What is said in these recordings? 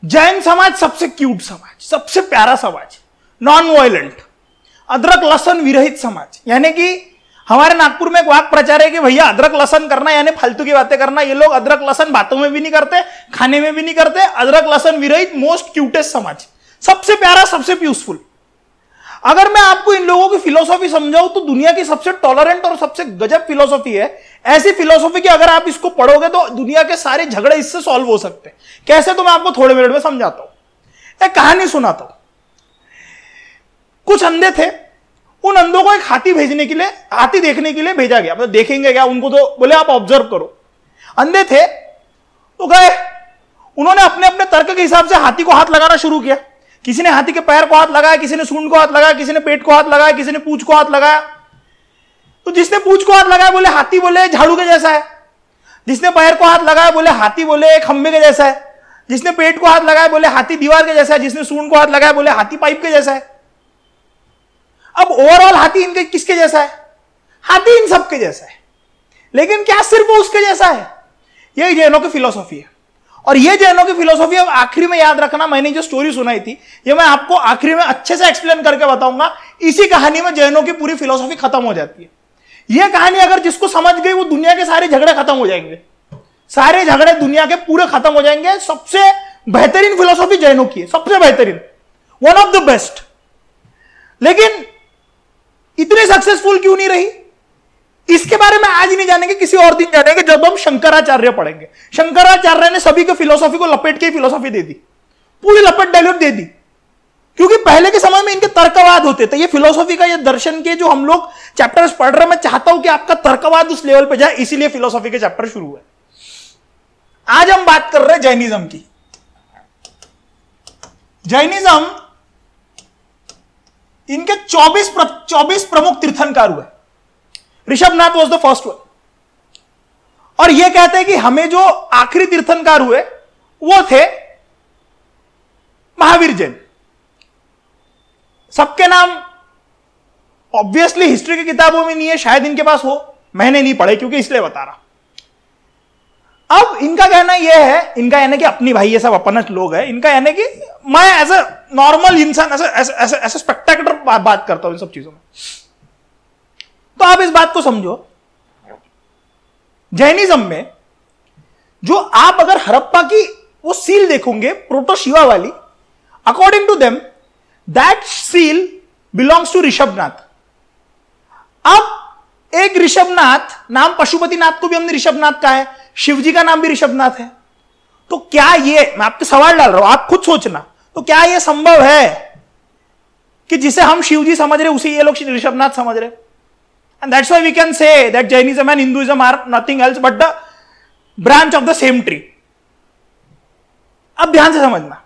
जैन समाज सबसे क्यूट समाज, सबसे प्यारा समाज, नॉन वायलेंट, अदरक लहसन विरहित समाज। यानी कि हमारे नागपुर में एक वाक प्रचार है कि भैया अदरक लहसन करना यानी फालतू की बातें करना। ये लोग अदरक लहसन बातों में भी नहीं करते, खाने में भी नहीं करते। अदरक लहसन विरहित मोस्ट क्यूटेस्ट समाज, सबसे प्यारा, सबसे पीसफुल। अगर मैं आपको इन लोगों की फिलोसॉफी समझाऊं तो दुनिया की सबसे टॉलरेंट और सबसे गजब फिलोसॉफी है। ऐसी फिलोसॉफी कि अगर आप इसको पढ़ोगे तो दुनिया के सारे झगड़े इससे सॉल्व हो सकते हैं। कैसे, तो मैं आपको थोड़े मिनट में समझाता हूं। एक कहानी सुनाता हूं। कुछ अंधे थे, उन अंधों को एक हाथी भेजने के लिए, हाथी देखने के लिए भेजा गया। मतलब देखेंगे क्या उनको, तो बोले आप ऑब्जर्व करो। अंधे थे तो गए, उन्होंने अपने अपने तर्क के हिसाब से हाथी को हाथ लगाना शुरू किया। किसी ने हाथी के पैर को हाथ लगाया, किसी ने सूंड को हाथ लगाया, किसी ने पेट को हाथ लगाया, किसी ने पूंछ को हाथ लगाया। तो जिसने पूंछ को हाथ लगाया बोले हाथी बोले झाड़ू के जैसा है। जिसने पैर को हाथ लगाया बोले हाथी बोले खंबे के जैसा है। जिसने पेट को हाथ लगाया बोले हाथी दीवार के जैसा है। जिसने सूंड को हाथ लगाया बोले हाथी पाइप के जैसा है। अब ओवरऑल हाथी इनके किसके जैसा है? हाथी इन सबके जैसा है, लेकिन क्या सिर्फ वो उसके जैसा है? यही जैनों की फिलोसॉफी है। और ये जैनों की फिलोसॉफी अब आखिरी में याद रखना, मैंने जो स्टोरी सुनाई थी ये मैं आपको आखिरी में अच्छे से एक्सप्लेन करके बताऊंगा। इसी कहानी में जैनों की पूरी फिलोसॉफी खत्म हो जाती है। यह कहानी अगर जिसको समझ गई वो दुनिया के सारे झगड़े खत्म हो जाएंगे। सारे झगड़े दुनिया के पूरे खत्म हो जाएंगे। सबसे बेहतरीन फिलोसॉफी जैनों की है, सबसे बेहतरीन, वन ऑफ द बेस्ट। लेकिन इतनी सक्सेसफुल क्यों नहीं रही, इसके बारे में आज नहीं जानेंगे, किसी और दिन जानेंगे जब हम शंकराचार्य पढ़ेंगे। शंकराचार्य ने सभी के फिलोसॉफी को लपेट के फिलोसॉफी दे दी, पूरी लपेट डायल्यूट दे दी। क्योंकि पहले के समय में इनके तर्कवाद होते थे। ये फिलोसॉफी का, ये दर्शन के जो हम लोग चैप्टर्स पढ़ रहे हैं, मैं चाहता हूं कि आपका तर्कवाद उस लेवल पे जाए, इसीलिए फिलोसॉफी के चैप्टर शुरू हुए। आज हम बात कर रहे हैं जैनिज्म की। जैनिज्म, इनके 24 प्रमुख तीर्थंकर हुए। Rishabhnath was the first one. और यह कहते हैं कि हमें जो आखिरी तीर्थंकर हुए वो थे महावीर जैन। सबके नाम ऑब्वियसली हिस्ट्री की किताबों में नहीं है, शायद इनके पास हो, मैंने नहीं पढ़े क्योंकि इसलिए बता रहा। अब इनका कहना यह है, इनका कहना कि अपनी भाई ये सब अपन लोग हैं। इनका कहना कि मैं एज ए नॉर्मल इंसान, ऐसे स्पेक्टेकुलर बात करता हूं इन सब चीजों में। तो आप इस बात को समझो, जैनिज्म में जो आप अगर हड़प्पा की वो सील देखोगे प्रोटो शिवा वाली, according to them that seal belongs to Rishabhnath. अब एक ऋषभनाथ नाम, पशुपतिनाथ को भी हमने ऋषभनाथ का है, शिवजी का नाम भी ऋषभनाथ है। तो क्या ये, मैं आपको सवाल डाल रहा हूं, आप खुद सोचना, तो क्या यह संभव है कि जिसे हम शिवजी समझ रहे उसे ये लोग ऋषभनाथ समझ रहे? And that's why we can say that Jainism and Hinduism are nothing else but the branch of the same tree. अब ध्यान से समझना,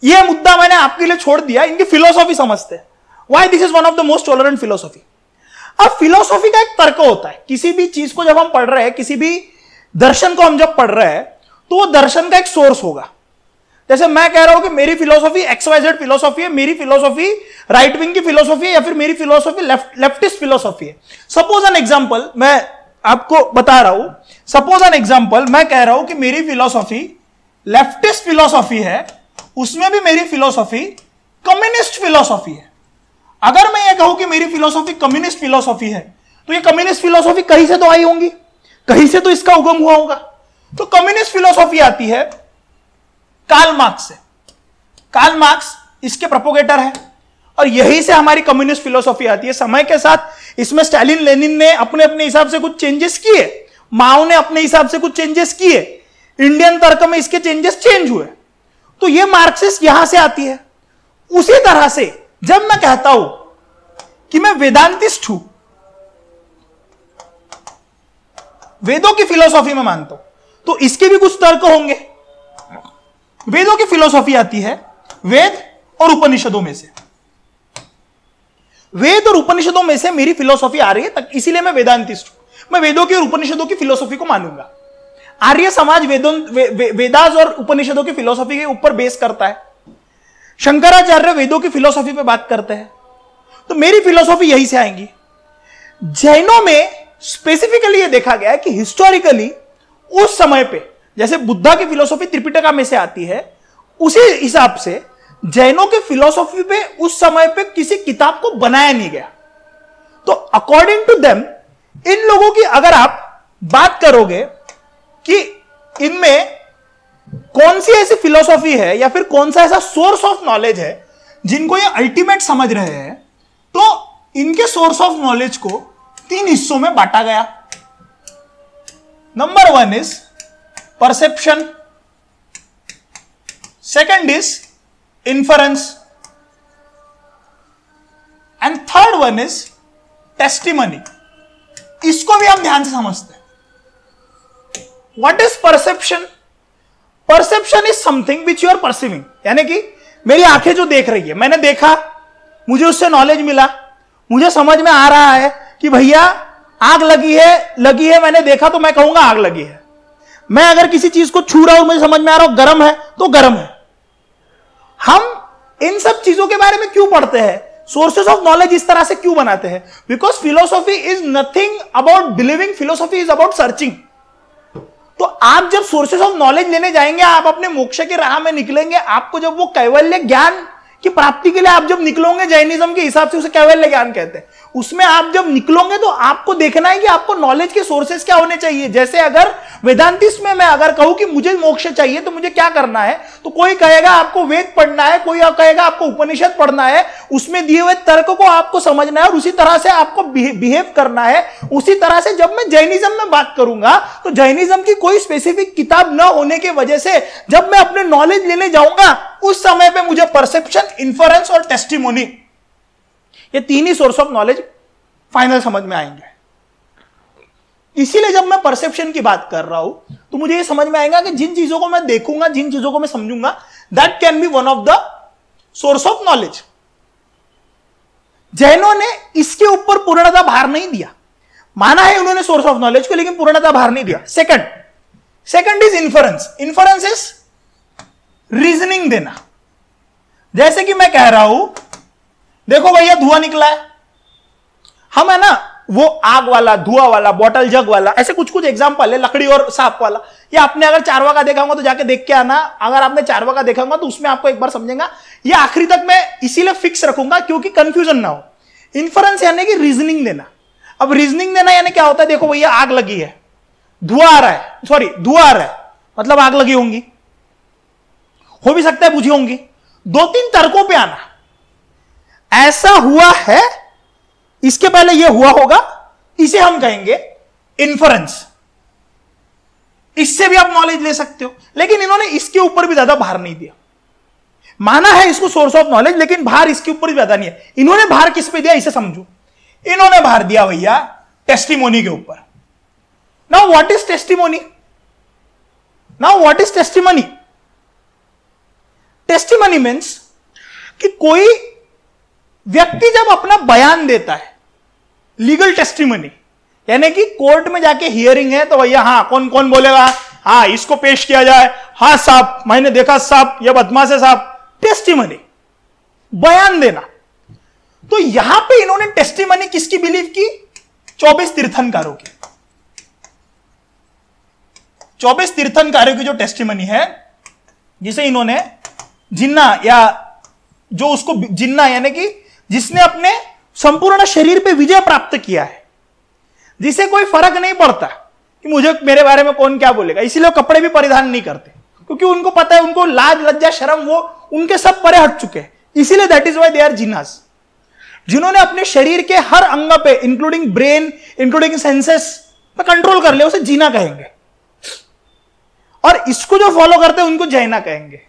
यह मुद्दा मैंने आपके लिए छोड़ दिया, इनकी फिलोसॉफी समझते हैं। Why this is one of the most tolerant philosophy? अब फिलोसॉफी का एक तर्क होता है। किसी भी चीज को जब हम पढ़ रहे हैं, किसी भी दर्शन को हम जब पढ़ रहे हैं, तो वो दर्शन का एक सोर्स होगा। जैसे मैं कह रहा हूं कि मेरी फिलोसॉफी XYZ फिलोसॉफी है, मेरी फिलोसॉफी राइट विंग की फिलोसॉफी है, या फिर मेरी फिलोसॉफी लेफ्टिस्ट फिलोसॉफी है। सपोज एन एग्जांपल मैं आपको बता रहा हूं, सपोज एन एग्जांपल मैं कह रहा हूं कि मेरी फिलोसॉफी लेफ्टिस्ट फिलोसॉफी है, उसमें भी मेरी फिलोसॉफी कम्युनिस्ट फिलोसॉफी है। अगर मैं ये कहूं कि मेरी फिलोसॉफी कम्युनिस्ट फिलोसॉफी है, तो ये कम्युनिस्ट फिलोसॉफी कहीं से तो आई होंगी, कहीं से तो इसका उगम हुआ होगा। तो कम्युनिस्ट फिलोसॉफी आती है कार्ल मार्क्स से। कार्ल मार्क्स इसके प्रोपोगेटर है, और यहीं से हमारी कम्युनिस्ट फिलोसॉफी आती है। समय के साथ इसमें स्टालिन लेनिन ने अपने अपने हिसाब से कुछ चेंजेस किए, माओ ने अपने हिसाब से कुछ चेंजेस किए, इंडियन तर्क में इसके चेंजेस चेंज हुए। तो ये मार्क्सिस्ट यहां से आती है। उसी तरह से जब मैं कहता हूं कि मैं वेदांतिस्ट हूं, वेदों की फिलोसॉफी में मानता हूं, तो इसके भी कुछ तर्क होंगे। वेदों की फिलोसॉफी आती है वेद और उपनिषदों में से। वेद और उपनिषदों में से मेरी फिलोसॉफी आ रही है, इसीलिए मैं वेदांतिस्ट हूं। मैं वेदों की और उपनिषदों की फिलोसॉफी को मानूंगा। आर्य समाज वेदास और उपनिषदों की फिलोसॉफी के ऊपर बेस करता है। शंकराचार्य वेदों की फिलोसॉफी पे बात करते हैं, तो मेरी फिलोसॉफी यहीं से आएंगी। जैनों में स्पेसिफिकली यह देखा गया है कि हिस्टोरिकली उस समय पे जैसे बुद्धा की फिलोसॉफी त्रिपिटका में से आती है, उसी हिसाब से जैनों के फिलोसॉफी पे उस समय पे किसी किताब को बनाया नहीं गया। तो अकॉर्डिंग टू देम, इन लोगों की अगर आप बात करोगे कि इनमें कौन सी ऐसी फिलोसॉफी है या फिर कौन सा ऐसा सोर्स ऑफ नॉलेज है जिनको ये अल्टीमेट समझ रहे हैं, तो इनके सोर्स ऑफ नॉलेज को 3 हिस्सों में बांटा गया। Number 1 is perception, second is inference, and third one is testimony. इसको भी हम ध्यान से समझते हैं। What is perception? Perception is something which you are perceiving, यानी कि मेरी आंखें जो देख रही है, मैंने देखा, मुझे उससे नॉलेज मिला, मुझे समझ में आ रहा है कि भैया आग लगी है, मैंने देखा तो मैं कहूंगा आग लगी है। मैं अगर किसी चीज को छू रहा हूं, मुझे समझ में आ रहा हूं गर्म है तो गर्म है। हम इन सब चीजों के बारे में क्यों पढ़ते हैं? सोर्सेस ऑफ नॉलेज इस तरह से क्यों बनाते हैं? Because philosophy is nothing about believing, philosophy is about searching. तो आप जब सोर्सेस ऑफ नॉलेज लेने जाएंगे, आप अपने मोक्ष की राह में निकलेंगे, आपको जब वो कैवल्य ज्ञान की प्राप्ति के लिए आप जब निकलोगे, जैनिज्म के हिसाब से उसे कैवल्य ज्ञान कहते हैं, उसमें आप जब निकलोगे तो आपको देखना है कि आपको नॉलेज के सोर्सेस क्या होने चाहिए। जैसे अगर वेदांतिस्ट में मैं अगर कहूं कि मुझे मोक्ष चाहिए तो मुझे क्या करना है, तो कोई कहेगा आपको वेद पढ़ना है, कोई कहेगा आपको उपनिषद पढ़ना है, उसमें दिए हुए तर्क को आपको समझना है और उसी तरह से आपको बिहेव करना है। उसी तरह से जब मैं जैनिज्म में बात करूंगा तो जैनिज्म की कोई स्पेसिफिक किताब न होने की वजह से जब मैं अपने नॉलेज लेने जाऊंगा, उस समय पे मुझे परसेप्शन, इन्फरेंस और टेस्टिमोनी, ये 3 ही सोर्स ऑफ नॉलेज फाइनल समझ में आएंगे। इसीलिए जब मैं परसेप्शन की बात कर रहा हूं तो मुझे ये समझ में आएगा कि जिन चीजों को मैं देखूंगा, जिन चीजों को मैं समझूंगा, that can be one of the source of knowledge. जैनों ने इसके ऊपर पूर्णतः भार नहीं दिया, माना है उन्होंने सोर्स ऑफ नॉलेज को, लेकिन पूर्णतः भार नहीं दिया। Second is inference. Inference is reasoning देना। जैसे कि मैं कह रहा हूं, देखो भैया धुआं निकला है, हम है ना वो आग वाला, धुआं वाला, बॉटल जग वाला, ऐसे कुछ कुछ एग्जांपल है, लकड़ी और सांप वाला। ये आपने अगर चारवाका देखा होगा तो जाके देख के आना। अगर आपने चारवाका देखा होगा तो उसमें आपको एक बार समझेगा। ये आखिरी तक मैं इसीलिए फिक्स रखूंगा क्योंकि कंफ्यूजन ना हो। इन्फरेंस यानी कि रीजनिंग देना। अब रीजनिंग देना यानी क्या होता है? देखो भैया आग लगी है, धुआं आ रहा है, धुआं आ रहा है, मतलब आग लगी होंगी, हो भी सकता है बुझी होंगी। 2-3 तर्कों पे आना, ऐसा हुआ है, इसके पहले यह हुआ होगा, इसे हम कहेंगे इन्फरेंस। इससे भी आप नॉलेज ले सकते हो, लेकिन इन्होंने इसके ऊपर भी ज्यादा भार नहीं दिया। माना है इसको सोर्स ऑफ नॉलेज, लेकिन भार इसके ऊपर भी ज्यादा नहीं है। इन्होंने भार किस पे दिया इसे समझो। इन्होंने भार दिया भैया टेस्टिमोनी के ऊपर। Now what is testimony? Testimony means कि कोई व्यक्ति जब अपना बयान देता है, लीगल टेस्टिमनी, यानी कि कोर्ट में जाके हियरिंग है तो भैया हाँ कौन कौन बोलेगा, हाँ इसको पेश किया जाए, हाँ साहब मैंने देखा साहब यह बदमाश है साहब। टेस्टिमनी, बयान देना। तो यहां पे इन्होंने टेस्टिमनी किसकी बिलीव की? 24 तीर्थंकरों की। 24 तीर्थंकरों की जो टेस्टिमनी है, जिसे इन्होंने जिन्ना, या जो उसको जिन्ना यानी कि जिसने अपने संपूर्ण शरीर पे विजय प्राप्त किया है, जिसे कोई फर्क नहीं पड़ता कि मुझे मेरे बारे में कौन क्या बोलेगा, इसीलिए कपड़े भी परिधान नहीं करते, क्योंकि उनको पता है, उनको लाज लज्जा शर्म वो उनके सब परे हट चुके हैं। इसीलिए that is why they are Jinas. जिन्होंने अपने शरीर के हर अंग पे, इंक्लूडिंग ब्रेन, इंक्लूडिंग सेंसेस पे कंट्रोल कर लिया, उसे जीना कहेंगे। और इसको जो फॉलो करते हैं उनको जैना कहेंगे।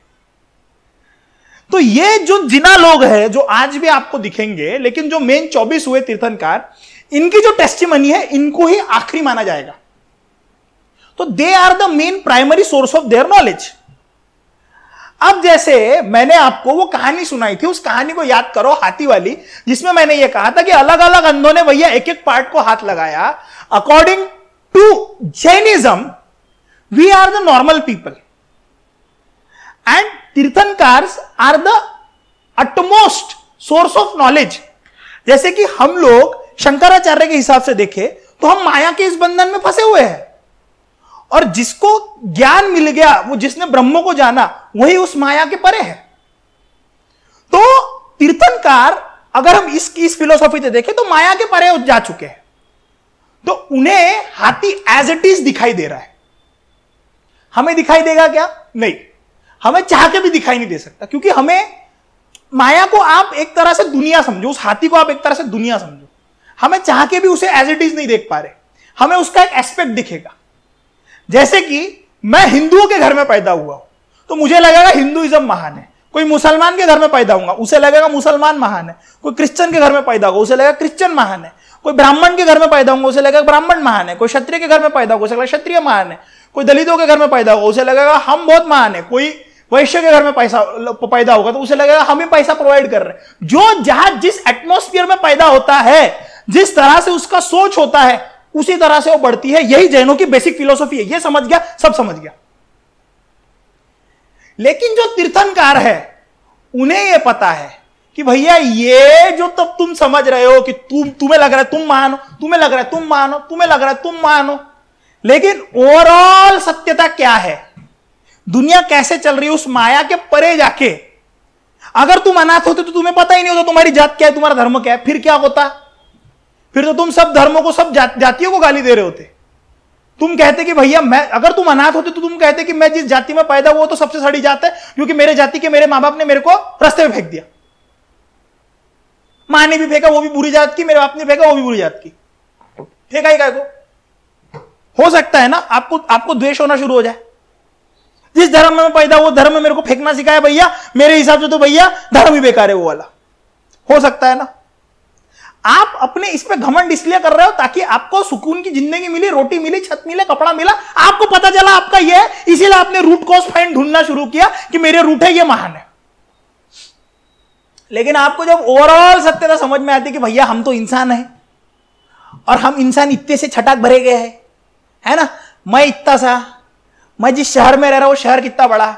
तो ये जो जिना लोग हैं, जो आज भी आपको दिखेंगे, लेकिन जो मेन 24 हुए तीर्थंकार, इनकी जो टेस्टिमनी है, इनको ही आखिरी माना जाएगा। तो they are the main primary source of their knowledge. अब जैसे मैंने आपको वो कहानी सुनाई थी, उस कहानी को याद करो, हाथी वाली, जिसमें मैंने ये कहा था कि अलग अलग अंधों ने भैया एक एक पार्ट को हाथ लगाया। According to Jainism we are the normal people and Tirthankaras are the utmost source of knowledge. जैसे कि हम लोग शंकराचार्य के हिसाब से देखें तो हम माया के इस बंधन में फंसे हुए हैं, और जिसको ज्ञान मिल गया, वो जिसने ब्रह्म को जाना, वही उस माया के परे है। तो तीर्थंकार अगर हम इस फिलोसॉफी से देखें तो माया के परे जा चुके हैं, तो उन्हें हाथी एज इट इज दिखाई दे रहा है। हमें दिखाई देगा क्या? नहीं, हमें चाह के भी दिखाई नहीं दे सकता, क्योंकि हमें माया को आप एक तरह से दुनिया समझो, उस हाथी को आप एक तरह से दुनिया समझो, हमें चाह के भी उसे एज इट इज नहीं देख पा रहे, हमें उसका एक एस्पेक्ट दिखेगा। जैसे कि मैं हिंदुओं के घर में पैदा हुआ हूं तो मुझे लगेगा हिंदुइज्म महान है, कोई मुसलमान के घर में पैदा होगा उसे लगेगा मुसलमान महान है, कोई क्रिश्चियन के घर में पैदा होगा उसे लगेगा क्रिश्चियन महान है, कोई ब्राह्मण के घर में पैदा होगा उसे लगेगा ब्राह्मण महान है, कोई क्षत्रिय के घर में पैदा होगा उसे लगेगा क्षत्रिय महान है, कोई दलितों के घर में पैदा होगा उसे लगेगा हम बहुत महान है, कोई वैश्य के घर में पैदा होगा तो उसे लगेगा हम ही पैसा प्रोवाइड कर रहे हैं। जो जहां जिस एटमॉस्फेयर में पैदा होता है, जिस तरह से उसका सोच होता है, उसी तरह से वो बढ़ती है। यही जैनों की बेसिक फिलोसॉफी है। ये समझ गया, सब समझ गया। लेकिन जो तीर्थंकार है उन्हें यह पता है कि भैया ये जो तब तुम समझ रहे हो कि तुम्हें लग रहा है तुम महान हो, तुम्हें लग रहा है तुम महान हो, तुम्हें लग रहा है तुम महान हो, लेकिन ओवरऑल सत्यता क्या है, दुनिया कैसे चल रही है, उस माया के परे जाके अगर तुम अनाथ होते तो तुम्हें पता ही नहीं होता तुम्हारी जात क्या है, तुम्हारा धर्म क्या है, फिर क्या होता? फिर तो तुम सब धर्मों को, सब जातियों को गाली दे रहे होते। तुम कहते कि भैया मैं, अगर तुम अनाथ होते तो तुम कहते कि मैं जिस जाति में पैदा हुआ तो सबसे सड़ी जात है, क्योंकि मेरे जाति के मेरे मां बाप ने मेरे को रास्ते में फेंक दिया। मां ने भी फेंका, वो भी बुरी जात की, मेरे बाप ने फेंका, वो भी बुरी जात की। फेंका ही काय को? हो सकता है ना आपको द्वेष होना शुरू हो जाए। जिस धर्म में पैदा हुआ धर्म में मेरे को फेंकना सिखाया भैया, मेरे हिसाब से तो भैया धर्म ही बेकार है वो वाला। हो सकता है ना? आप अपने इस पे घमंड इसलिए कर रहे हो ताकि आपको सुकून की जिंदगी मिली, रोटी मिली, छत मिले, कपड़ा मिला, आपको पता चला आपका ये है, इसीलिए आपने रूट कॉज फाइंड ढूंढना शुरू किया कि मेरे रूट है, ये महान है। लेकिन आपको जब ओवरऑल सत्यता समझ में आती कि भैया हम तो इंसान हैं और हम इंसान इतने से छटाक भरे गए हैं, है ना, मैं इतना सा, मैं जिस शहर में रह रहा हूं वो शहर कितना बड़ा,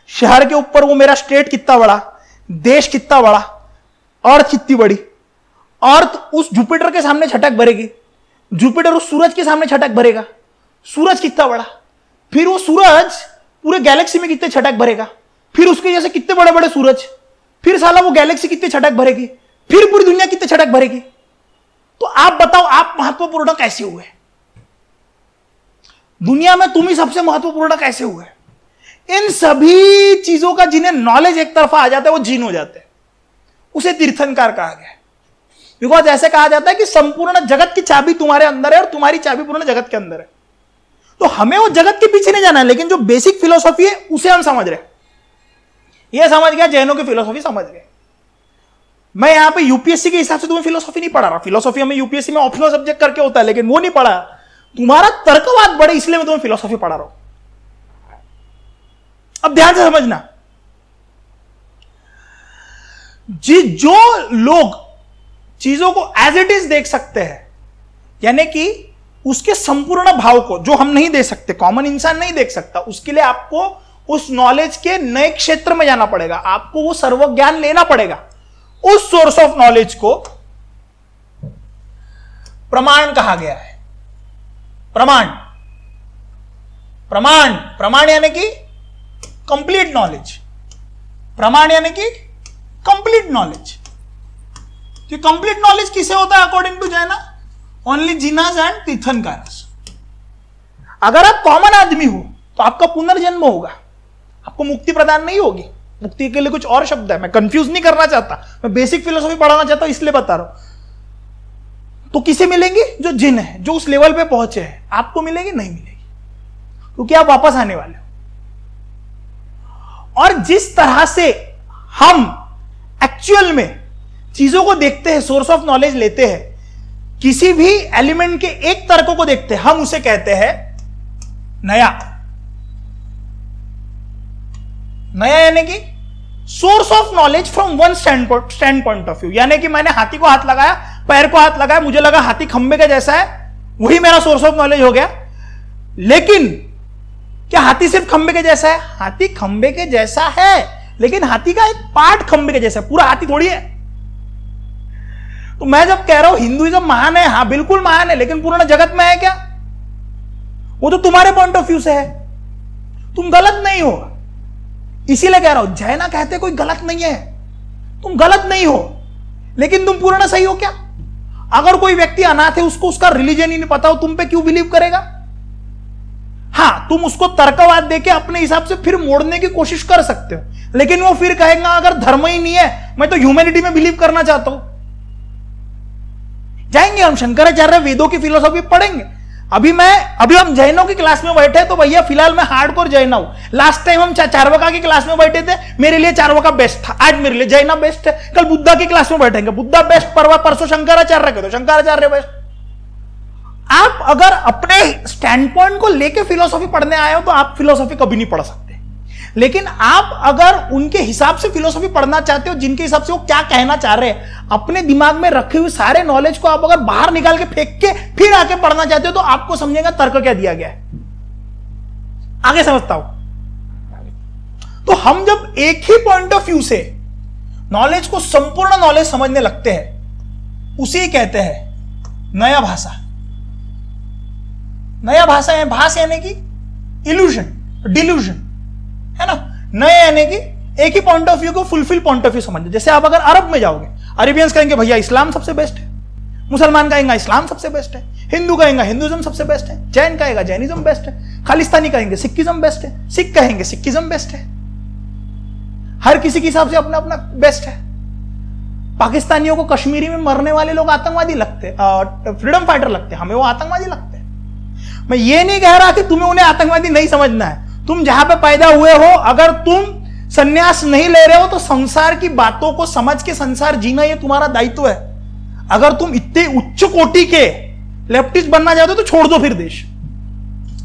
शहर के ऊपर वो मेरा स्टेट कितना बड़ा, देश कितना बड़ा, अर्थ कितनी बड़ी, अर्थ उस जुपिटर के सामने छटक भरेगी, जुपिटर उस सूरज के सामने छटक भरेगा, सूरज कितना बड़ा, फिर वो सूरज पूरे गैलेक्सी में कितने छटक भरेगा, फिर उसके जैसे कितने बड़े बड़े सूरज, फिर साला वो गैलेक्सी कितने छटक भरेगी, फिर पूरी दुनिया कितने छटक भरेगी। तो आप बताओ आप महत्वपूर्ण कैसे हुए? दुनिया में तुम ही सबसे महत्वपूर्ण कैसे हुए? इन सभी चीजों का जिन्हें नॉलेज एक तरफा आ जाता है वो जीन हो जाते हैं। उसे तीर्थंकार कहा गया है। बिकॉज ऐसे कहा जाता है कि संपूर्ण जगत की चाबी तुम्हारे अंदर है और तुम्हारी चाबी पूर्ण जगत के अंदर है। तो हमें वो जगत के पीछे नहीं जाना है, लेकिन जो बेसिक फिलोसॉफी है उसे हम समझ रहे हैं। ये समझ गया, जैनों की फिलोसॉफी समझ गए। मैं यहां पे यूपीएससी के हिसाब से तुम्हें फिलोसॉफी नहीं पढ़ा रहा। फिलोसॉफी हमें यूपीएससी में ऑप्शनल सब्जेक्ट करके होता है, लेकिन वो नहीं पढ़ा। तुम्हारा तर्कवाद बढ़े इसलिए मैं तुम्हें फिलोसॉफी पढ़ा रहा हूं। अब ध्यान से समझना, जो लोग चीजों को एज इट इज देख सकते हैं, यानी कि उसके संपूर्ण भाव को जो हम नहीं दे सकते, कॉमन इंसान नहीं देख सकता, उसके लिए आपको उस नॉलेज के नए क्षेत्र में जाना पड़ेगा, आपको वो सर्वज्ञान लेना पड़ेगा। उस सोर्स ऑफ नॉलेज को प्रमाण कहा गया है। प्रमाण, प्रमाण, प्रमाण यानी कि कंप्लीट नॉलेज। प्रमाण यानी कि कंप्लीट नॉलेज। कि कंप्लीट नॉलेज किसे होता है according to Jaina? Only Jinas and Tirthankaras. अगर आप कॉमन आदमी हो तो आपका पुनर्जन्म होगा, आपको मुक्ति प्रदान नहीं होगी। मुक्ति के लिए कुछ और शब्द है, मैं कंफ्यूज नहीं करना चाहता, मैं बेसिक फिलोसॉफी पढ़ाना चाहता हूं इसलिए बता रहा हूं। तो किसे मिलेंगी? जो जिन है, जो उस लेवल पे पहुंचे हैं। आपको मिलेगी? नहीं मिलेगी, क्योंकि आप वापस आने वाले हो। और जिस तरह से हम एक्चुअल में चीजों को देखते हैं, सोर्स ऑफ नॉलेज लेते हैं, किसी भी एलिमेंट के एक तर्क को देखते हैं, हम उसे कहते हैं नया। नया यानी कि source of knowledge from one stand point of view. यानी कि मैंने हाथी को हाथ लगाया, पैर को हाथ लगाया, मुझे लगा हाथी खंबे का जैसा है, वही मेरा सोर्स ऑफ नॉलेज हो गया। लेकिन क्या हाथी सिर्फ खंबे के जैसा है? हाथी खंबे के जैसा है, लेकिन हाथी का एक पार्ट खंबे के जैसा है, पूरा हाथी थोड़ी है। तो मैं जब कह रहा हूं हिंदुइज्म महान है, हां बिल्कुल महान है, लेकिन पूर्ण जगत में है क्या? वो तो तुम्हारे पॉइंट ऑफ व्यू से है, तुम गलत नहीं हो। इसीलिए कह रहा हूं, जैना कहते कोई गलत नहीं है, तुम गलत नहीं हो, लेकिन तुम पूर्ण सही हो क्या? अगर कोई व्यक्ति अनाथ है, उसको उसका रिलीजन ही नहीं पता हो, तुम पे क्यों बिलीव करेगा? हाँ, तुम उसको तर्कवाद देके अपने हिसाब से फिर मोड़ने की कोशिश कर सकते हो, लेकिन वो फिर कहेगा अगर धर्म ही नहीं है, मैं तो ह्यूमैनिटी में बिलीव करना चाहता हूं। जाएंगे हम शंकराचार्य वेदों की फिलोसॉफी पढ़ेंगे। अभी हम जैनों की क्लास में बैठे, तो भैया फिलहाल मैं हार्डकोर जैना हूं। लास्ट टाइम हम चार्वाका की क्लास में बैठे थे, मेरे लिए चार्वाका बेस्ट था, आज मेरे लिए जैना बेस्ट है। कल बुद्धा की क्लास में बैठेंगे, बुद्धा बेस्ट, परसों शंकराचार्य के तो शंकराचार्य बेस्ट। आप अगर अपने स्टैंड पॉइंट को लेके फिलोसॉफी पढ़ने आए हो तो आप फिलोसॉफी कभी नहीं पढ़ सकते, लेकिन आप अगर उनके हिसाब से फिलोसॉफी पढ़ना चाहते हो, जिनके हिसाब से वो क्या कहना चाह रहे हैं, अपने दिमाग में रखे हुए सारे नॉलेज को आप अगर बाहर निकाल के फेंक के फिर आके पढ़ना चाहते हो, तो आपको समझेगा तर्क क्या दिया गया है। आगे समझता हूं। तो हम जब एक ही पॉइंट ऑफ व्यू से नॉलेज को, संपूर्ण नॉलेज समझने लगते हैं, उसे कहते हैं नया भाषा। नया भाषा है, भाष यानी कि इल्यूजन, डिल्यूजन, है ना। नए यानी कि एक ही पॉइंट ऑफ व्यू को फुलफिल पॉइंट ऑफ व्यू समझो। जैसे आप अगर अरब में जाओगे, अरेबियंस कहेंगे भैया इस्लाम सबसे बेस्ट है, मुसलमान कहेंगे इस्लाम सबसे बेस्ट है, हिंदू कहेंगे हिंदुइज्म सबसे बेस्ट है, जैन कहेगा जैनिज्म बेस्ट है, खालिस्तानी कहेंगे सिखिज्म बेस्ट है, सिख कहेंगे सिखिज्म बेस्ट है। हर किसी के हिसाब से अपना अपना बेस्ट है। पाकिस्तानियों को कश्मीरी में मरने वाले लोग आतंकवादी लगते, फ्रीडम फाइटर लगते, हमें वो आतंकवादी लगते। मैं ये नहीं कह रहा कि तुम्हें उन्हें आतंकवादी नहीं समझना है। तुम जहां पे पैदा हुए हो, अगर तुम सन्यास नहीं ले रहे हो तो संसार की बातों को समझ के संसार जीना ये तुम्हारा दायित्व है। अगर तुम इतने उच्च कोटि के लेफ्टिस्ट बनना चाहते हो तो छोड़ दो फिर देश,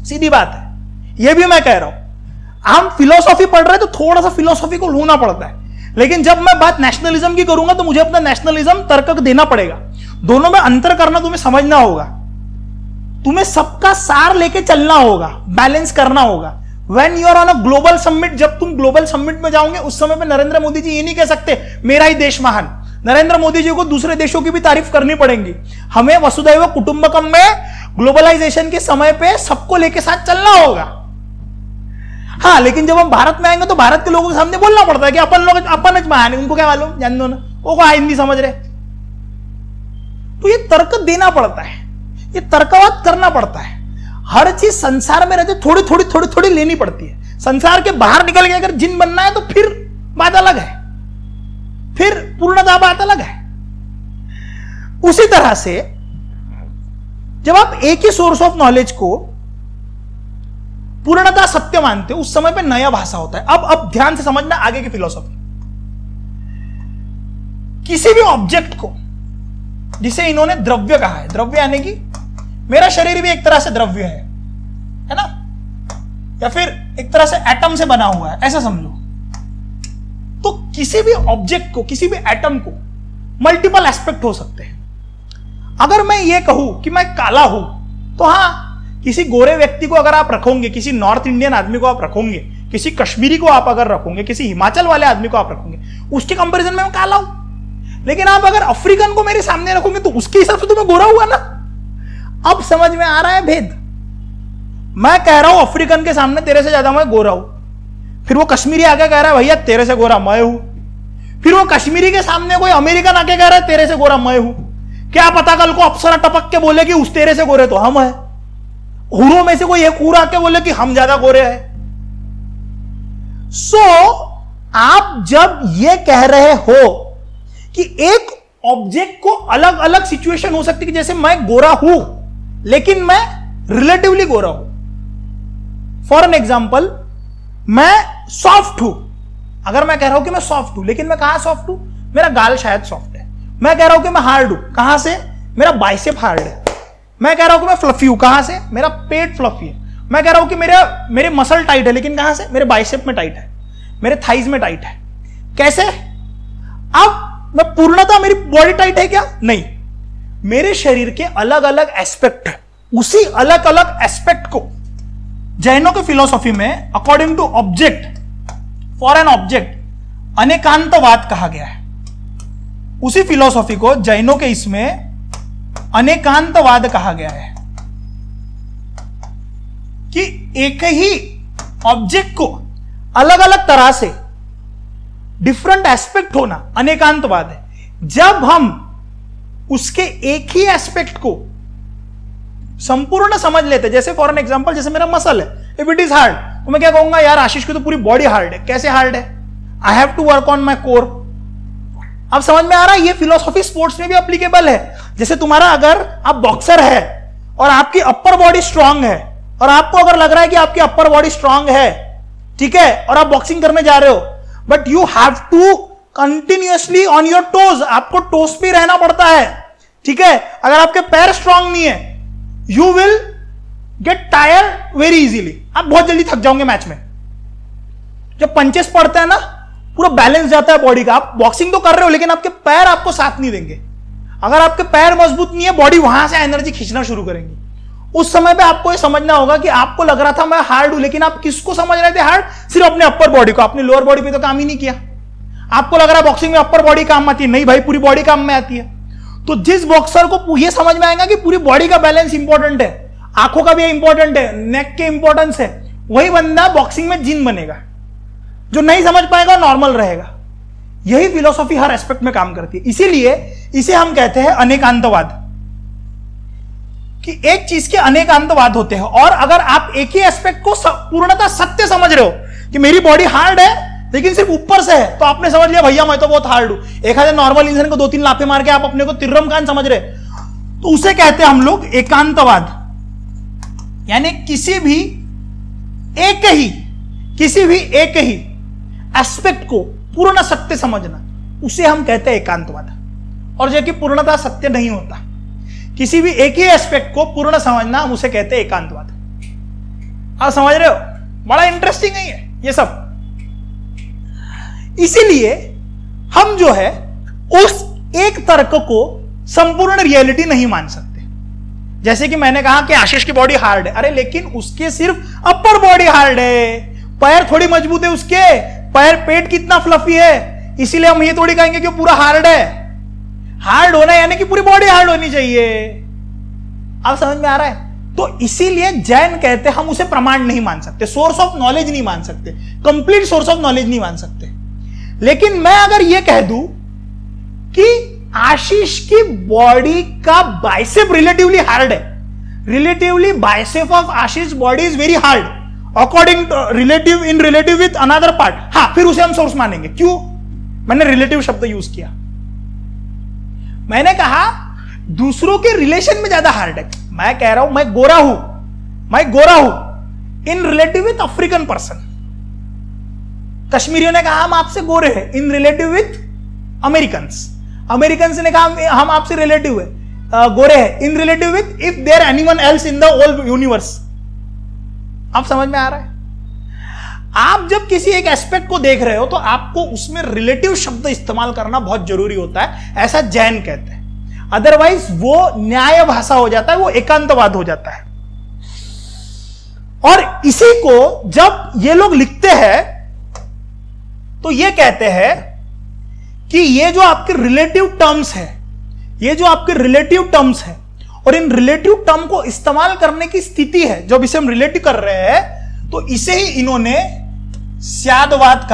सीधी बात है। ये भी मैं कह रहा हूं, हम फिलोसॉफी पढ़ रहे हैं तो थोड़ा सा फिलोसॉफी को ढूंढना पड़ता है, लेकिन जब मैं बात नेशनलिज्म की करूंगा तो मुझे अपना नेशनलिज्म तर्क देना पड़ेगा। दोनों में अंतर करना तुम्हें समझना होगा, तुम्हें सबका सार लेके चलना होगा, बैलेंस करना होगा। When you are on a global summit, जब तुम ग्लोबल समिट में जाओगे, उस समय पे नरेंद्र मोदी जी ये नहीं कह सकते मेरा ही देश महान। नरेंद्र मोदी जी को दूसरे देशों की भी तारीफ करनी पड़ेगी। हमें वसुधैव कुटुंबकम में ग्लोबलाइजेशन के समय पे सबको लेके साथ चलना होगा। हाँ, लेकिन जब हम भारत में आएंगे तो भारत के लोगों के सामने बोलना पड़ता है कि अपन लोग अपन महान है, उनको क्या मालूम, जान दो ना, वो को हिंदी समझ रहे। तो ये तर्क देना पड़ता है, ये तर्कवाद करना पड़ता है। हर चीज संसार में रहते थोड़ी थोड़ी थोड़ी थोड़ी लेनी पड़ती है। संसार के बाहर निकल के अगर जिन बनना है तो फिर बात अलग है, फिर पूर्णता बात अलग है। उसी तरह से जब आप एक ही सोर्स ऑफ नॉलेज को पूर्णता सत्य मानते हो, उस समय पे नया भाषा होता है। अब ध्यान से समझना आगे की फिलॉसफी। किसी भी ऑब्जेक्ट को, जिसे इन्होंने द्रव्य कहा है, द्रव्य यानी कि मेरा शरीर भी एक तरह से द्रव्य है ना, या फिर एक तरह से एटम से बना हुआ है, ऐसा समझो। तो किसी भी ऑब्जेक्ट को, किसी भी एटम को मल्टीपल एस्पेक्ट हो सकते हैं। अगर मैं ये कहूं कि मैं काला हूं, तो हां, किसी गोरे व्यक्ति को अगर आप रखोगे, किसी नॉर्थ इंडियन आदमी को आप रखोगे, किसी कश्मीरी को आप अगर रखोगे, किसी हिमाचल वाले आदमी को आप रखोगे, उसके कंपैरिजन में मैं काला हूं। लेकिन आप अगर अफ्रीकन को मेरे सामने रखोगे तो उसके हिसाब से तो मैं गोरा हुआ ना। अब समझ में आ रहा है भेद। मैं कह रहा हूं अफ्रीकन के सामने तेरे से ज्यादा मैं गोरा हूं, फिर वो कश्मीरी आके कह रहा है भैया तेरे से गोरा मैं हूं, फिर वो कश्मीरी के सामने कोई अमेरिकन आके कह रहा है तेरे से गोरा मैं हूं। क्या पता कल को अप्सरा टपक के बोले कि उस तेरे से गोरे तो हम है, हुरों में से कोई एक हूर आके बोले कि हम ज्यादा गोरे हैं। सो आप जब ये कह रहे हो कि एक ऑब्जेक्ट को अलग अलग सिचुएशन हो सकती है, कि जैसे मैं गोरा हूं लेकिन मैं रिलेटिवली गोरा हूं। फॉर एन एग्जाम्पल, मैं सॉफ्ट हूं। अगर मैं कह रहा हूं कि मैं सॉफ्ट हूं, लेकिन मैं कहां सॉफ्ट हूं, मेरा गाल शायद सॉफ्ट है। मैं कह रहा हूं कि मैं हार्ड हूं, कहां से, मेरा बाइसेप हार्ड है। मैं कह रहा हूं कि मैं फ्लफी हूं, कहां से, मेरा पेट फ्लफी है। मैं कह रहा हूं कि मेरे मसल टाइट है, लेकिन कहां से, मेरे बाइसेप में टाइट है, मेरे थाइज में टाइट है। कैसे? अब मैं पूर्णता, मेरी बॉडी टाइट है क्या? नहीं, मेरे शरीर के अलग अलग एस्पेक्ट है। उसी अलग अलग एस्पेक्ट को जैनों के फिलॉसफी में according to object, for an object, Anekantavada कहा गया है। उसी फिलॉसफी को जैनों के इसमें अनेकांतवाद कहा गया है। कि एक ही ऑब्जेक्ट को अलग अलग तरह से डिफरेंट एस्पेक्ट होना अनेकांतवाद है। जब हम उसके एक ही एस्पेक्ट को संपूर्ण समझ लेते, जैसे फॉर एन एग्जांपल, जैसे मेरा मसल है, इफ इट इज हार्ड, तो मैं क्या कहूंगा, यार आशीष की तो पूरी बॉडी हार्ड है। कैसे हार्ड है? I have to work on my core. अब समझ में आ रहा है? ये फिलोसॉफी स्पोर्ट्स में भी एप्लीकेबल है। जैसे तुम्हारा, अगर आप बॉक्सर है और आपकी अपर बॉडी स्ट्रांग है, और आपको अगर लग रहा है कि आपकी अपर बॉडी स्ट्रांग है, ठीक है, और आप बॉक्सिंग करने जा रहे हो, but you have to continuously on your toes, आपको टोस पे रहना पड़ता है, ठीक है। अगर आपके पैर स्ट्रांग नहीं है, you will get tyre very easily, आप बहुत जल्दी थक जाओगे मैच में। जब पंचेस पड़ते हैं ना, पूरा बैलेंस जाता है बॉडी का। आप बॉक्सिंग तो कर रहे हो, लेकिन आपके पैर आपको साथ नहीं देंगे। अगर आपके पैर मजबूत नहीं है, बॉडी वहां से एनर्जी खींचना शुरू करेंगी। उस समय पे आपको ये समझना होगा कि आपको लग रहा था मैं हार्ड हूं, लेकिन आप किसको समझ रहे थे हार्ड? सिर्फ अपने अपर बॉडी को, अपनी लोअर बॉडी पे तो काम ही नहीं किया। आपको लग रहा है बॉक्सिंग में अपर बॉडी काम आती है, नहीं भाई, पूरी बॉडी काम में आती है। तो जिस बॉक्सर को ये समझ में आएगा कि पूरी बॉडी का बैलेंस इंपॉर्टेंट है, आंखों का भी इंपॉर्टेंट है, नेक के इंपॉर्टेंस है, वही बंदा बॉक्सिंग में जिन बनेगा। जो नहीं समझ पाएगा नॉर्मल रहेगा। यही फिलॉसफी हर एस्पेक्ट में काम करती है। इसीलिए इसे हम कहते हैं अनेकांतवाद, कि एक चीज के अनेकांतवाद होते हैं। और अगर आप एक ही एस्पेक्ट को पूर्णतः सत्य समझ रहे हो कि मेरी बॉडी हार्ड है लेकिन सिर्फ ऊपर से है, तो आपने समझ लिया भैया मैं तो बहुत हार्ड हूं। एक आधे नॉर्मल इंसान को 2-3 लाफे मार के आप अपने को तिर्रम खान समझ रहे, तो उसे कहते हैं हम लोग एकांतवाद। यानी किसी भी एक ही एस्पेक्ट को पूर्ण सत्य समझना, उसे हम कहते हैं एकांतवाद। और जो कि पूर्णतः सत्य नहीं होता, किसी भी एक ही एस्पेक्ट को पूर्ण समझना, हम उसे कहते हैं एकांतवाद। आप समझ रहे हो? बड़ा इंटरेस्टिंग है ये सब। इसीलिए हम जो है उस एक तर्क को संपूर्ण रियलिटी नहीं मान सकते। जैसे कि मैंने कहा कि आशीष की बॉडी हार्ड है, अरे लेकिन उसके सिर्फ अपर बॉडी हार्ड है, पैर थोड़ी मजबूत है उसके, पैर पेट कितना फ्लफी है, इसीलिए हम ये थोड़ी कहेंगे कि वो पूरा हार्ड है। हार्ड होना यानी कि पूरी बॉडी हार्ड होनी चाहिए। आप समझ में आ रहा है? तो इसीलिए जैन कहते हैं हम उसे प्रमाण नहीं मान सकते, सोर्स ऑफ नॉलेज नहीं मान सकते, कंप्लीट सोर्स ऑफ नॉलेज नहीं मान सकते। लेकिन मैं अगर यह कह दूं कि आशीष की बॉडी का बाइसेप रिलेटिवली हार्ड है, relatively bicep of Ashish body is very hard according relative in relative with another part, हां, फिर उसे हम सोर्स मानेंगे। क्यों? मैंने रिलेटिव शब्द यूज किया। मैंने कहा दूसरों के रिलेशन में ज्यादा हार्ड है। मैं कह रहा हूं मैं गोरा हूं इन रिलेटिव विथ अफ्रीकन पर्सन। कश्मीरियों ने कहा हम आपसे गोरे हैं इन रिलेटिव विथ अमेरिकंस ने कहा हम आपसे रिलेटिव है गोरे हैं in relative with if there anyone else in the whole universe. आप समझ में आ रहा है? आप जब किसी एक एस्पेक्ट को देख रहे हो तो आपको उसमें रिलेटिव शब्द इस्तेमाल करना बहुत जरूरी होता है, ऐसा जैन कहते हैं। अदरवाइज वो न्याय भाषा हो जाता है, वो एकांतवाद हो जाता है। और इसी को जब ये लोग लिखते हैं तो ये कहते हैं कि ये जो आपके रिलेटिव टर्म्स है, और इन रिलेटिव टर्म को इस्तेमाल करने की स्थिति है, जब इसे हम रिलेटिव कर रहे हैं, तो इसे ही इन्होंने स्यादवाद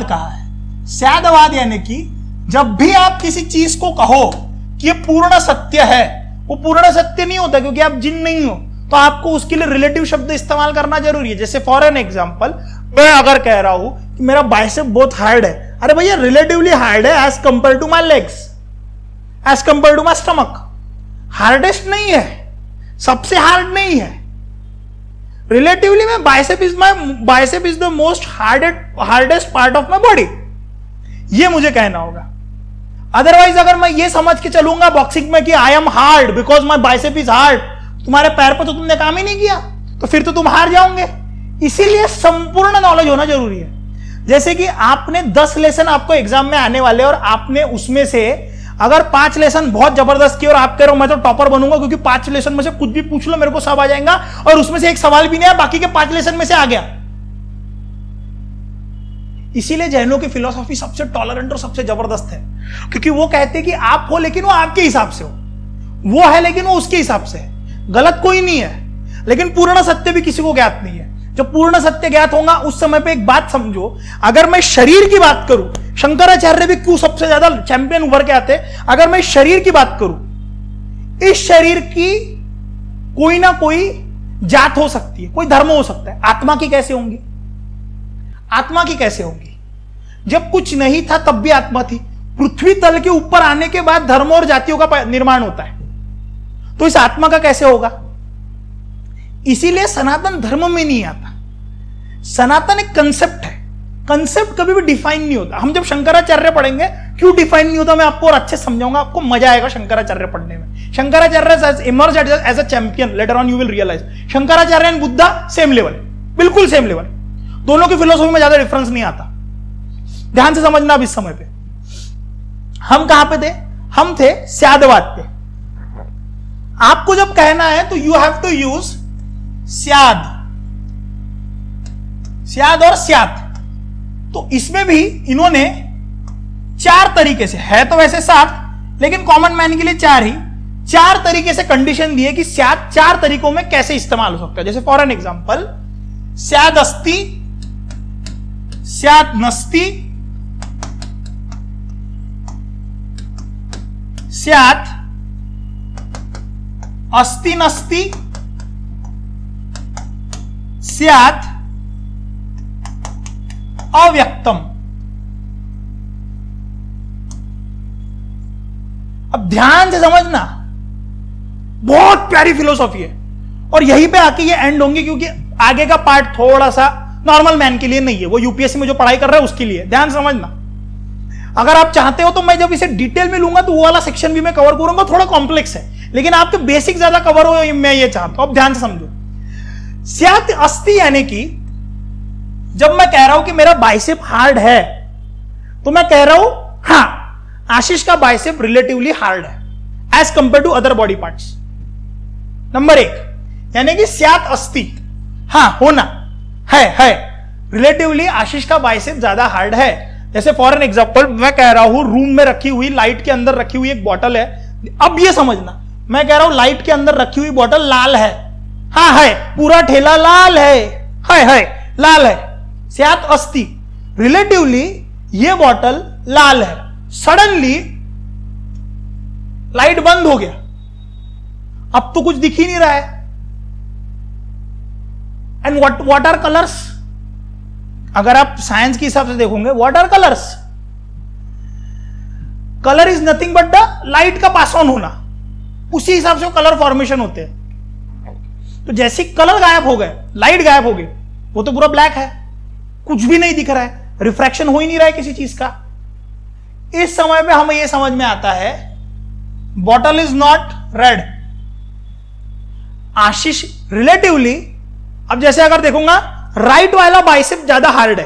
कहा है। स्यादवाद यानी कि जब भी आप किसी चीज को कहो कि ये पूर्ण सत्य है, वो पूर्ण सत्य नहीं होता क्योंकि आप जिन नहीं हो, तो आपको उसके लिए रिलेटिव शब्द इस्तेमाल करना जरूरी है। जैसे फॉर एन एग्जांपल, मैं अगर कह रहा हूं कि मेरा बाइसेप बहुत हार्ड है, अरे भैया रिलेटिवली हार्ड है as compare to my legs, as compare to my stomach. Hardest नहीं है, सबसे हार्ड नहीं है। रिलेटिवली में bicep is the most hardest part of my body, ये मुझे कहना होगा। अदरवाइज अगर मैं ये समझ के चलूंगा बॉक्सिंग में कि I am hard because my bicep is hard, तुम्हारे पैर पर तो तुमने काम ही नहीं किया, तो फिर तो तुम हार जाओगे। इसीलिए संपूर्ण नॉलेज होना जरूरी है। जैसे कि आपने 10 लेसन आपको एग्जाम में आने वाले, और आपने उसमें से अगर 5 लेसन बहुत जबरदस्त किए और आप कह रहे हो मैं तो टॉपर बनूंगा क्योंकि 5 लेसन में से कुछ भी पूछ लो मेरे को सब आ जाएगा, और उसमें से एक सवाल भी नहीं आया, बाकी के 5 लेसन में से आ गया। इसीलिए जैनों की फिलॉसफी सबसे टॉलरेंट और सबसे जबरदस्त है, क्योंकि वो कहते हैं कि आप हो लेकिन वो आपके हिसाब से हो। वो है, लेकिन वो उसके हिसाब से है, गलत कोई नहीं है। लेकिन पूर्ण सत्य भी किसी को ज्ञात नहीं है। जब पूर्ण सत्य ज्ञात होगा उस समय पे एक बात समझो, अगर मैं शरीर की बात करूं, शंकराचार्य भी क्यों सबसे ज्यादा चैंपियन उभर के आते, अगर मैं शरीर की बात करूं, इस शरीर की कोई ना कोई जात हो सकती है, कोई धर्म हो सकता है। आत्मा की कैसे होंगी? आत्मा की कैसे होंगी? जब कुछ नहीं था तब भी आत्मा थी। पृथ्वी तल के ऊपर आने के बाद धर्म और जातियों का निर्माण होता है, तो इस आत्मा का कैसे होगा? इसीलिए सनातन धर्म में नहीं आता। सनातन एक कंसेप्ट है, कंसेप्ट कभी भी डिफाइन नहीं होता। हम जब शंकराचार्य पढ़ेंगे क्यों डिफाइन नहीं होता मैं आपको और अच्छे समझाऊंगा, आपको मजा आएगा शंकराचार्य पढ़ने में। Shankaracharya emerge as a champion, later on you will realise Shankaracharya and Buddha same level, बिल्कुल सेम लेवल। दोनों की फिलोसफी में ज्यादा डिफरेंस नहीं आता। ध्यान से समझना। अब इस समय पे हम कहां पे थे? हम थे स्यादवाद पे। आपको जब कहना है तो यू हैव टू यूज स्याद, स्याद और स्यात। तो इसमें भी इन्होंने 4 तरीके से, है तो वैसे 7 लेकिन कॉमन मैन के लिए 4 ही, 4 तरीके से कंडीशन दिए कि स्यात 4 तरीकों में कैसे इस्तेमाल हो सकता है। जैसे फॉर एन एग्जांपल, स्याद अस्ति, स्यात नस्ति, स्यात अस्ति नस्ति, स्यात अव्यक्तम। अब ध्यान से समझना, बहुत प्यारी फिलोसॉफी है और यहीं पे आके ये एंड होंगी, क्योंकि आगे का पार्ट थोड़ा सा नॉर्मल मैन के लिए नहीं है, वो यूपीएससी में जो पढ़ाई कर रहा है उसके लिए। ध्यान समझना। अगर आप चाहते हो तो मैं जब इसे डिटेल में लूंगा तो वो वाला सेक्शन भी मैं कवर करूंगा, थोड़ा कॉम्प्लेक्स है, लेकिन आपके बेसिक ज्यादा कवर हो मैं ये चाहता हूं। अब ध्यान से समझो। स्यात अस्ति यानी कि जब मैं कह रहा हूं कि मेरा बाइसेप हार्ड है, तो मैं कह रहा हूं हां आशीष का बाइसेप रिलेटिवली हार्ड है as compare to other body parts. Number 1 यानी कि स्यात अस्ति, हां होना है रिलेटिवली आशीष का बाइसेप ज्यादा हार्ड है। जैसे फॉर एन एग्जांपल मैं कह रहा हूं रूम में रखी हुई लाइट के अंदर रखी हुई एक बॉटल है। अब ये समझना, मैं कह रहा हूं लाइट के अंदर रखी हुई बॉटल लाल है, हाँ है, पूरा ठेला लाल है लाल है। स्यात अस्ति, रिलेटिवली ये बॉटल लाल है, सडनली लाइट बंद हो गया, अब तो कुछ दिख ही नहीं रहा है। And what are colours? अगर आप साइंस के हिसाब से देखोगे, what are colours? Colour is nothing but the light का पास ऑन होना, उसी हिसाब से कलर फॉर्मेशन होते हैं। तो जैसे कलर गायब हो गए, लाइट गायब हो गई, वो तो पूरा ब्लैक है, कुछ भी नहीं दिख रहा है, रिफ्रैक्शन हो ही नहीं रहा है किसी चीज का। इस समय पे हमें यह समझ में आता है bottle is not red. Ashish relatively, अब जैसे अगर देखूंगा राइट वाला बाइसेप ज्यादा हार्ड है,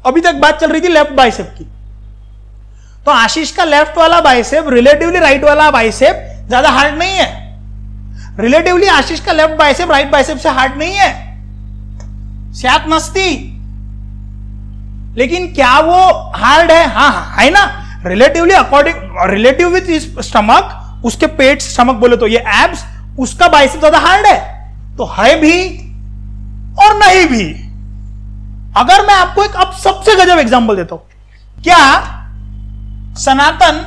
अभी तक बात चल रही थी लेफ्ट बाइसेप की, तो आशीष का लेफ्ट वाला बाइसेप रिलेटिवली राइट वाला बाइसेप ज्यादा हार्ड नहीं है। रिलेटिवली आशीष का लेफ्ट बाइसेप राइट बाइसेप से हार्ड नहीं है, स्यात नस्ति। लेकिन क्या वो हार्ड है? हाँ है ना, रिलेटिवली रिलेटिव विथ स्टमक, उसके पेट स्टमक बोले तो ये एब्स, उसका बाइसेप ज्यादा हार्ड है, तो है भी और नहीं भी। अगर मैं आपको एक अब सबसे गजब एग्जांपल देता हूं, क्या सनातन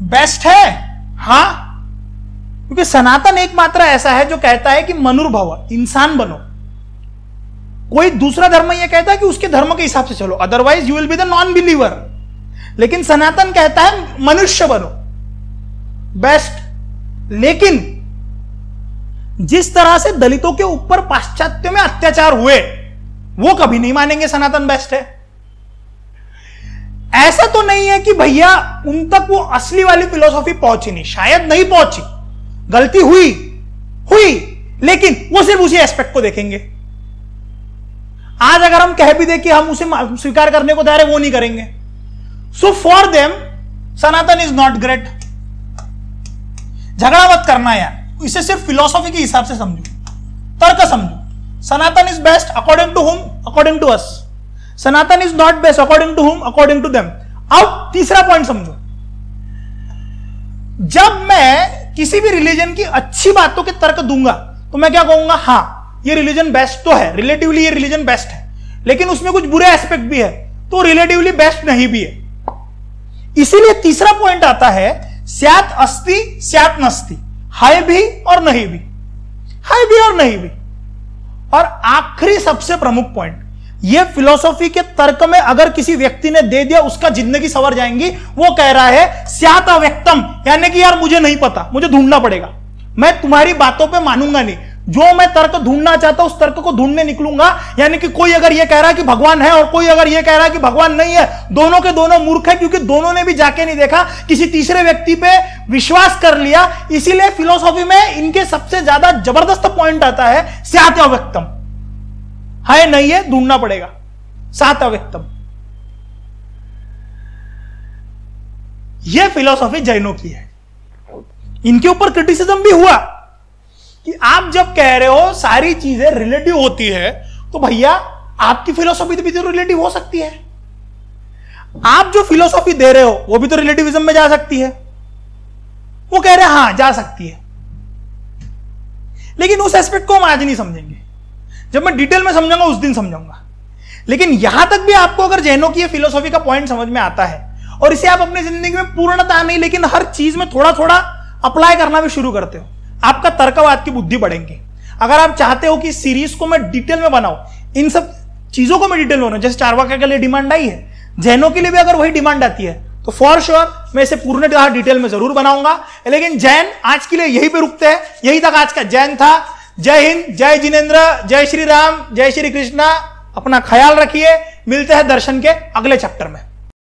बेस्ट है? हां, क्योंकि सनातन एकमात्र ऐसा है जो कहता है कि मनुर्भव, इंसान बनो। कोई दूसरा धर्म यह कहता है कि उसके धर्म के हिसाब से चलो, otherwise you will be the non believer. लेकिन सनातन कहता है मनुष्य बनो, बेस्ट। लेकिन जिस तरह से दलितों के ऊपर पाश्चात्य में अत्याचार हुए, वो कभी नहीं मानेंगे सनातन बेस्ट है। ऐसा तो नहीं है कि भैया उन तक वो असली वाली फिलॉसफी पहुंची नहीं, शायद नहीं पहुंची, गलती हुई, लेकिन वो सिर्फ उसी एस्पेक्ट को देखेंगे। आज अगर हम कह भी दे कि हम उसे स्वीकार करने को तैयार है, वो नहीं करेंगे। So for them Sanatan is not great. झगड़ा मत करना यार, इसे सिर्फ फिलॉसफी के हिसाब से समझो, तर्क समझो। Sanatan is best according to whom? According to us. Sanatan is not best according to whom? According to them. अब तीसरा पॉइंट समझो, जब मैं किसी भी रिलीजन की अच्छी बातों के तर्क दूंगा तो मैं क्या कहूंगा, हां ये रिलीजन बेस्ट तो है, रिलेटिवली ये रिलीजन बेस्ट है, लेकिन उसमें कुछ बुरे एस्पेक्ट भी है तो रिलेटिवली बेस्ट नहीं भी है। इसीलिए तीसरा पॉइंट आता है स्यात् अस्ति स्यात् नस्ति, है भी और नहीं भी, है भी और नहीं भी। और आखिरी सबसे प्रमुख पॉइंट, यह फिलॉसफी के तर्क में अगर किसी व्यक्ति ने दे दिया उसका जिंदगी संवर जाएंगी, वो कह रहा है स्यात् अव्यक्तम, यानी कि यार मुझे नहीं पता, मुझे ढूंढना पड़ेगा, मैं तुम्हारी बातों पे मानूंगा नहीं, जो मैं तर्क ढूंढना चाहता हूं उस तर्क को ढूंढने निकलूंगा। यानी कि कोई अगर यह कह रहा है कि भगवान है और कोई अगर यह कह रहा है कि भगवान नहीं है, दोनों के दोनों मूर्ख है, क्योंकि दोनों ने भी जाके नहीं देखा, किसी तीसरे व्यक्ति पे विश्वास कर लिया। इसीलिए फिलॉसफी में इनके सबसे ज्यादा जबरदस्त पॉइंट आता है स्यात् अव्यक्तम, है नहीं है ढूंढना पड़ेगा, स्यात् अव्यक्तम। यह फिलॉसफी जैनों की है। इनके ऊपर क्रिटिसिज्म भी हुआ कि आप जब कह रहे हो सारी चीजें रिलेटिव होती है, तो भैया आपकी फिलॉसफी भी तो रिलेटिव हो सकती है, आप जो फिलॉसफी दे रहे हो वो भी तो रिलेटिविज्म में जा सकती है। वो कह रहे हैं हां जा सकती है, लेकिन उस एस्पेक्ट को हम आज नहीं समझेंगे, जब मैं डिटेल में समझाऊंगा उस दिन समझाऊंगा। लेकिन यहां तक भी आपको अगर जैनों की फिलॉसफी का पॉइंट समझ में आता है और इसे आप अपनी जिंदगी में पूर्णता नहीं लेकिन हर चीज में थोड़ा थोड़ा अप्लाई करना भी शुरू करते हो, आपका तर्कवाद की बुद्धि बढ़ेंगे। अगर आप चाहते हो कि सीरीज को मैं डिटेल में बनाऊं, इन सब चीजों को मैं डिटेल में बनाऊं, जैसे चार्वाक के लिए डिमांड आई है, जैनों के लिए भी अगर वही डिमांड आती है तो फॉर श्योर मैं इसे पूर्ण डिटेल में जरूर बनाऊंगा। लेकिन जैन आज के लिए यहीं पे रुकते हैं, यही तक आज का जैन था। जय हिंद, जय जिनेंद्र, जय श्री राम, जय श्री कृष्णा। अपना ख्याल रखिए, मिलते हैं दर्शन के अगले चैप्टर में।